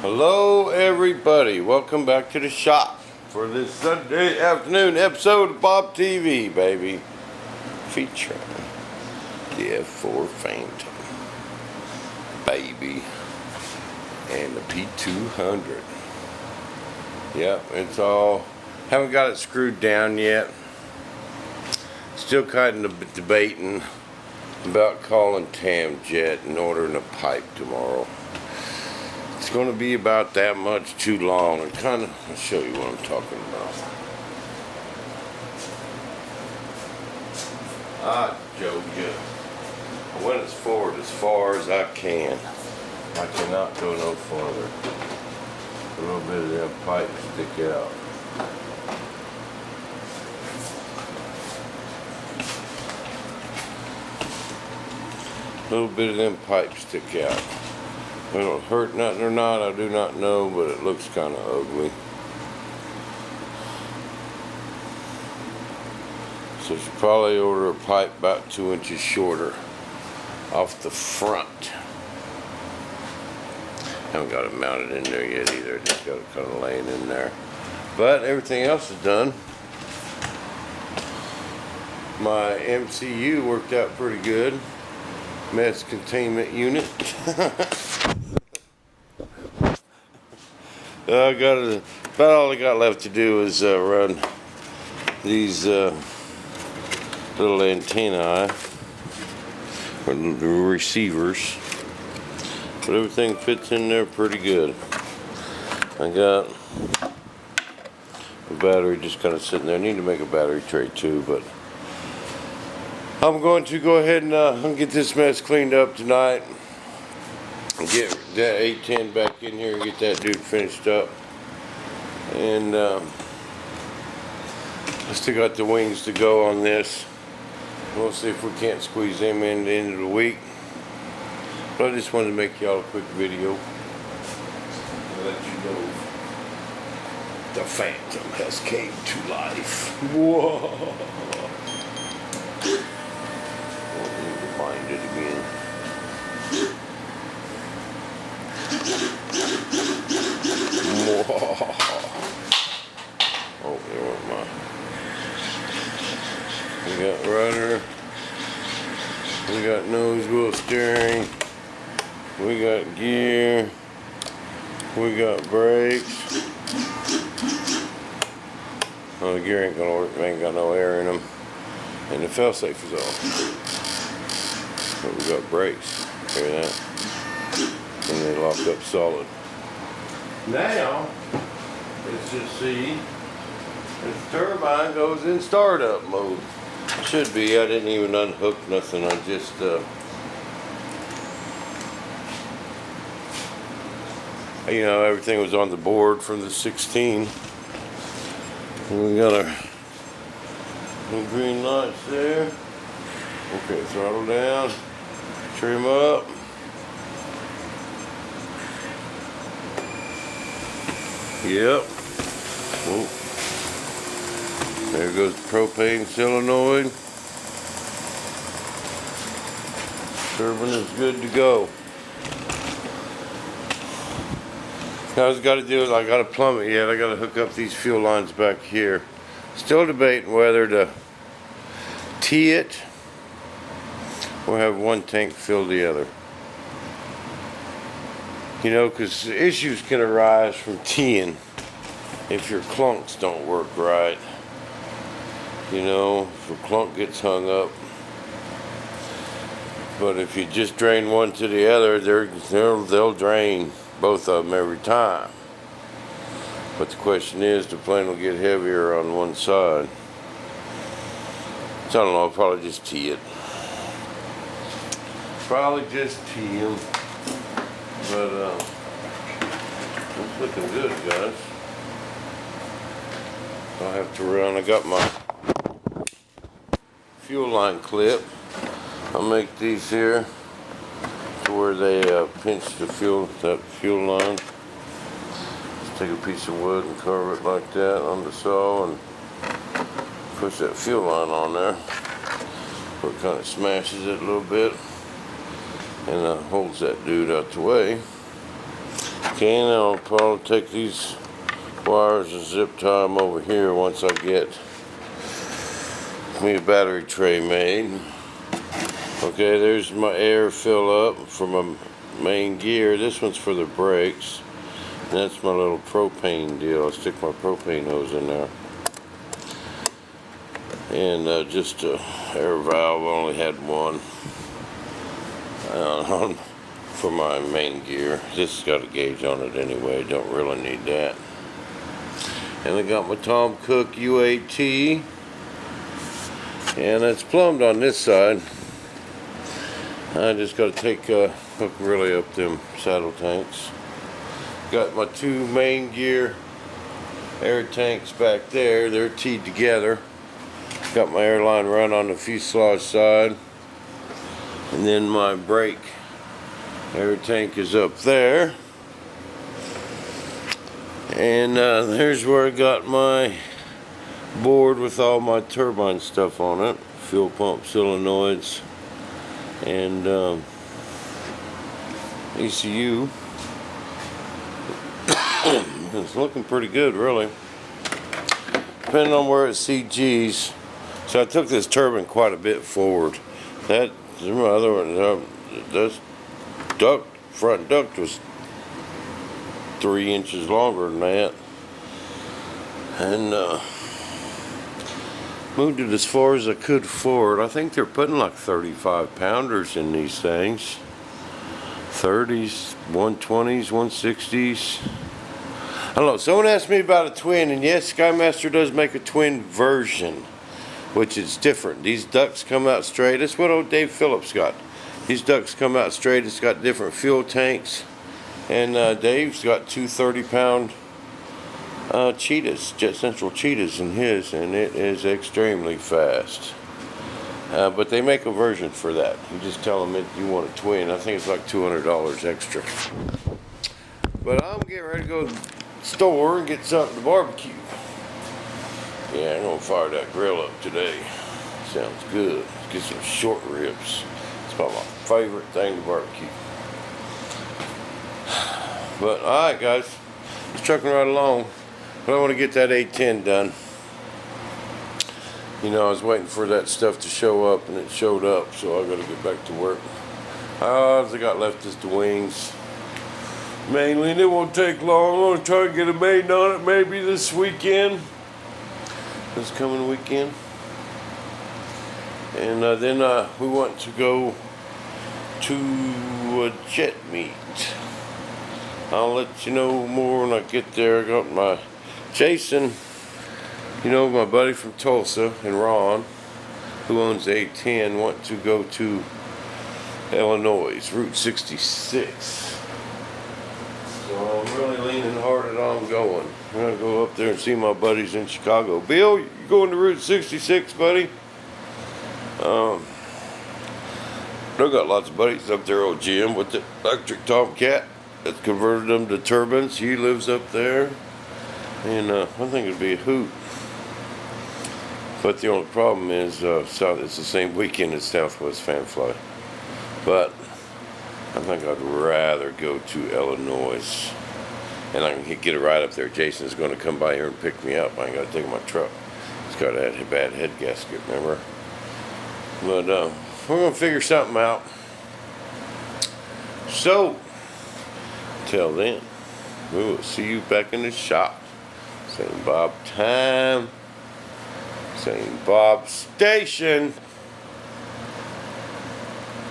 Hello everybody, welcome back to the shop for this Sunday afternoon episode of Bob TV, baby, featuring the F-4 Phantom, baby, and the P200. Yep, it's all, haven't got it screwed down yet. Still kind of debating about calling Tamjet and ordering a pipe tomorrow. It's going to be about that much too long. And I'll show you what I'm talking about. I showed you. I went forward as far as I can. I cannot go no farther. A little bit of that pipe stick out. A little bit of them pipes stick out. It'll hurt nothing or not, I do not know, but it looks kind of ugly. So you should probably order a pipe about 2 inches shorter off the front. Haven't got it mounted in there yet either, just got it kind of laying in there. But everything else is done. My MCU worked out pretty good. Mess containment unit. About all I got left to do is run these little antennae, or the receivers, but everything fits in there pretty good. I got a battery just kind of sitting there. I need to make a battery tray too, but I'm going to go ahead and get this mess cleaned up tonight. Get that 810 back in here and get that dude finished up. And I still got the wings to go on this. We'll see if we can't squeeze them in the end of the week. But I just wanted to make y'all a quick video to let you know the Phantom has came to life. Whoa! Won't need to find it again. Oh, there went mine. We got rudder. We got nose wheel steering. We got gear. We got brakes. Oh, the gear ain't gonna work. They ain't got no air in them. And the failsafe is off. But we got brakes. Hear that? And they lock up solid. Now, let's just see if the turbine goes in startup mode. Should be. I didn't even unhook nothing. I just everything was on the board from the 16. And we got our green lights there. Okay, throttle down, trim up. Yep. Oh. There goes the propane solenoid. Turbine is good to go. Now I got to do is I got to plumb it yet. I got to hook up these fuel lines back here. Still debating whether to tee it or have one tank fill the other. You know, because issues can arise from teeing if your clunks don't work right. You know, if your clunk gets hung up. But if you just drain one to the other, they'll drain both of them every time. But the question is, the plane will get heavier on one side. So I don't know, I'll probably just tee it. Probably just tee them. But it's looking good, guys. I'll have to run. I got my fuel line clip. I'll make these here to where they pinch the fuel line. Just take a piece of wood and carve it like that on the saw and push that fuel line on there. Where it kind of smashes it a little bit and holds that dude out the way. Okay, now I'll probably take these wires and zip tie them over here once I get me a battery tray made. Okay, there's my air fill up for my main gear. This one's for the brakes. That's my little propane deal. I'll stick my propane hose in there. And just a air valve. I only had one for my main gear. This has got a gauge on it anyway. Don't really need that. And I got my Tom Cook UAT. And it's plumbed on this side. I just got to take hook really up them saddle tanks. Got my two main gear air tanks back there. They're teed together. Got my airline run on the fuselage side. And then my brake air tank is up there. And there's where I got my board with all my turbine stuff on it. Fuel pumps, solenoids, and ECU. It's looking pretty good, really. Depending on where it CGs. So I took this turbine quite a bit forward. That my other one. This front duct was 3 inches longer than that, and moved it as far as I could forward. I think they're putting like 35 pounders in these things. 30s, 120s, 160s. I don't know. Someone asked me about a twin, and yes, Skymaster does make a twin version, which is different. These ducts come out straight. That's what old Dave Phillips got. These ducts come out straight. It's got different fuel tanks. And Dave's got two 30-pound cheetahs, Jet Central cheetahs in his, and it is extremely fast. But they make a version for that. You just tell them that you want a twin. I think it's like $200 extra. But I'm getting ready to go to the store and get something to barbecue. Yeah, I'm gonna fire that grill up today. Sounds good. Let's get some short ribs. It's probably my favorite thing to barbecue. But alright guys, just trucking right along. But I want to get that 810 done. You know, I was waiting for that stuff to show up, and it showed up, so I gotta get back to work. All I got left is the wings. Mainly, and it won't take long. I'm gonna try and get a made on it maybe this weekend. This coming weekend. And then we want to go to a jet meet. I'll let you know more when I get there. I got my Jason, you know, my buddy from Tulsa, and Ron, who owns the 810, want to go to Illinois, Route 66. So I'm really leaning hard on going. I'm going to go up there and see my buddies in Chicago. Bill, you going to Route 66, buddy? I've got lots of buddies up there. Old Jim with the electric Tomcat that converted them to turbines. He lives up there. And I think it'd be a hoot. But the only problem is it's the same weekend as Southwest Fan Fly. But I think I'd rather go to Illinois. And I can get a ride up there. Jason's going to come by here and pick me up. I ain't got to take my truck. It's got a bad head gasket, remember? But we're going to figure something out. So, till then, we will see you back in the shop. Same Bob time. Same Bob station.